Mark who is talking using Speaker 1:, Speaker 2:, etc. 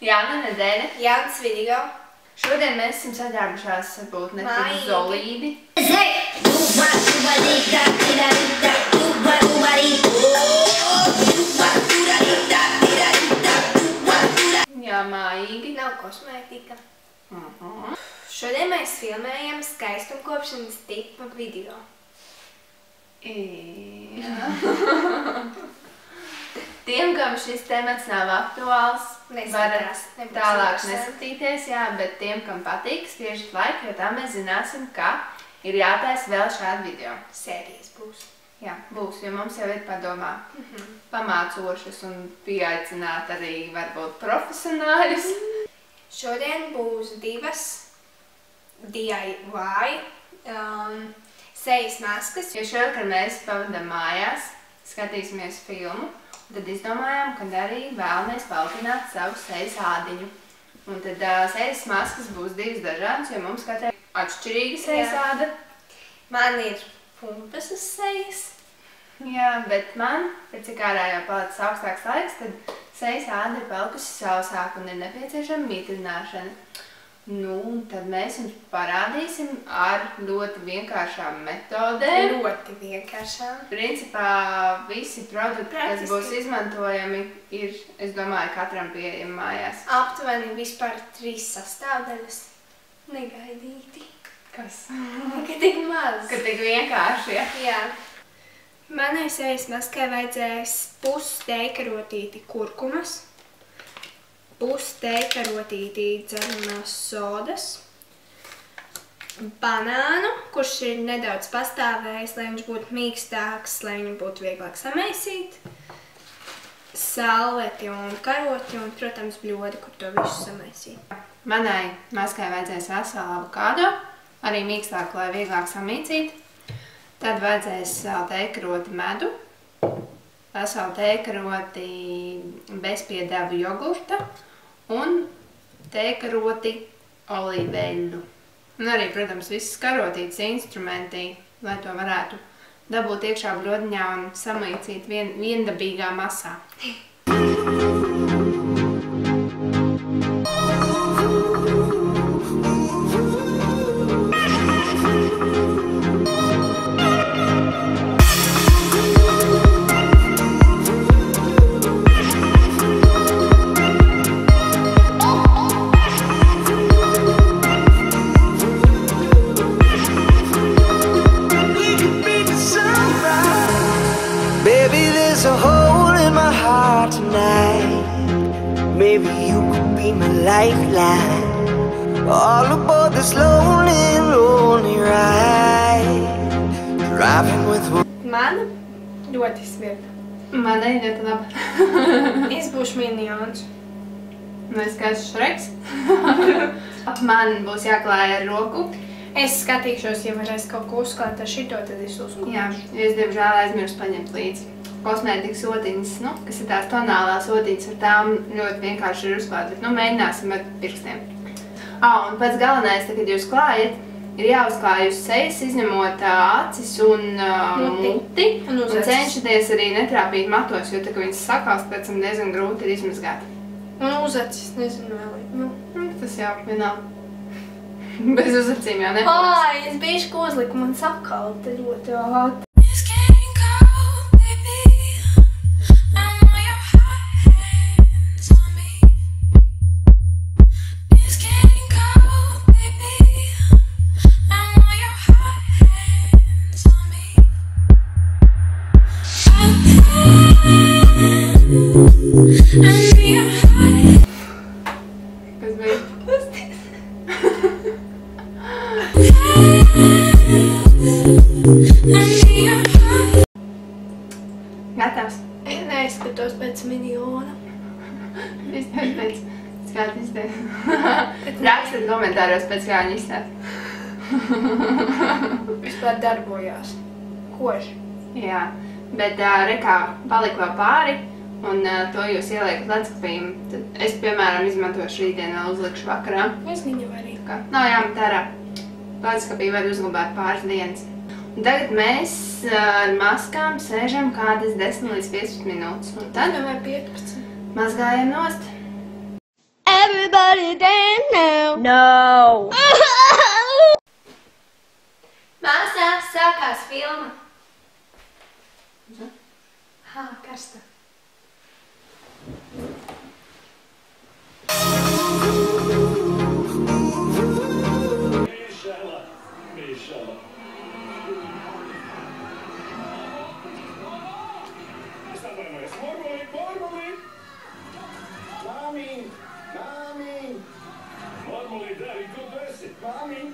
Speaker 1: Jauna nedēļa.
Speaker 2: Jauns video.
Speaker 1: Šodien mēs esam saģērbušās būt ne tik zolīdi. Jā, mājīgi.
Speaker 2: Nav kosmētika. Šodien mēs filmējam skaistumkopšanas tipa video.
Speaker 1: Tiem, kam šis temats nav aktuāls, varat tālāk neskatīties, jā, bet tiem, kam patīk, spiežat laiku, jo tā mēs zināsim, ka ir jātaisa vēl šādi video.
Speaker 2: Sērijas būs.
Speaker 1: Jā, būs, jo mums jau ir padomā pamācošas un pieaicināt arī varbūt profesionāļus.
Speaker 2: Šodien būs divas DIY sejas maskas.
Speaker 1: Jo šovakar mēs pavadām mājās, skatīsimies filmu, tad izdomājām, ka arī vēlamies paltināt savu sejas ādiņu. Un tad sejas maskas būs divas dažādas, jo mums katrai atšķirīga sejas āda.
Speaker 2: Man ir pumpas uz sejas.
Speaker 1: Jā, bet man, pēc cik ārā jau palicis augstāks laiks, tad sejas āda ir palikusi sausāka un ir nepieciešama mitrināšana. Nu, tad mēs jums parādīsim ar ļoti vienkāršām metodēm.
Speaker 2: Ļoti vienkāršām.
Speaker 1: Principā visi produkti, kas būs izmantojami, ir, es domāju, katram pieejami mājās.
Speaker 2: Aptuveni vispār 3 sastāvdaļas. Negaidīti.
Speaker 1: Kas?
Speaker 2: Ka tik maz.
Speaker 1: Ka tik vienkārši, ja?
Speaker 2: Jā. Manai sejas maskai vajadzēs pussteika rotīti kurkumas, pussteika rotīti dzeramās sodas, banānu, kurš ir nedaudz pastāvējis, lai viņš būtu mīkstāks, lai viņu būtu vieglāk samaisīt, salveti un karoti un, protams, bļodi, kur to visu samaisīt.
Speaker 1: Manai maskai vajadzēs veselu avokādo, arī mīkstāku, lai vieglāk samīcīt. Tad vajadzēs veselu teikaroti medu, veselu teikaroti bezpiedevu jogurta un teikaroti olīveļu. Un arī, protams, visas karotītas instrumenti, lai to varētu dabūt iekšā bļodiņā un samīcīt viendabīgā masā.
Speaker 3: There's a hole in my heart tonight. Maybe you could be my lifeline. All aboard this lonely, lonely ride. Driving with one.
Speaker 2: Mana ļoti smirda.
Speaker 1: Man arī ļoti labi.
Speaker 2: Es būšu minions.
Speaker 1: Un es kā esmu Šreks. Man būs jāklāj ar roku.
Speaker 2: Es skatīšos, ja varēs kaut ko uzklāt ar šito, tad es uzklāšu.
Speaker 1: Jā, es diemžēl aizmirstu paņemt līdzi kosmētikas otiņas, kas ir tās tonālās otiņas, ar tām ļoti vienkārši ir uzklāt, bet mēģināsim ar pirkstiem. Un pats galvenais, kad jūs klājat, ir jāuzklāj uz sejas, izņemot acis un muti, un cenšaties arī netrāpīt matos, jo tā, ka viņas sakals, pēc tam diezgan grūti ir izmazgāt.
Speaker 2: Un uz acis, nezinu vēl.
Speaker 1: Tas jau vienalga. Bez uzacīm jau nepaliks.
Speaker 2: Ai, es bijuši ko uzliku, man sakalta ļoti ātri.
Speaker 1: Kas bija? Gatavs?
Speaker 2: Es neizskatos pēc miniona.
Speaker 1: Izstāst pēc kāda izstāst. Rakstiet komentāros pēc kā viņa izstāst.
Speaker 2: Vispār darbojās. Koži.
Speaker 1: Jā, bet rekā palika vēl pāri, un to jūs ieliekat ledskapīm. Tad es, piemēram, izmantošu rītdien vēl uzlikšu vakarā.
Speaker 2: Es viņu arī.
Speaker 1: Nav jāmet ārā. Ledskapī var uzglabāt pāris dienas. Un tagad mēs ar maskām sēžam kādas 10 līdz 15 minūtes. Un tad
Speaker 2: vai 15.
Speaker 1: mazgājam nost.
Speaker 2: Everybody dance now. No.
Speaker 1: Māsā, sākās filma. Karsta.
Speaker 4: Mišela. Es atvainojos. Mormulīt! Māmiņ! Mormulīt, dārgi, kur tu esi? Māmiņ!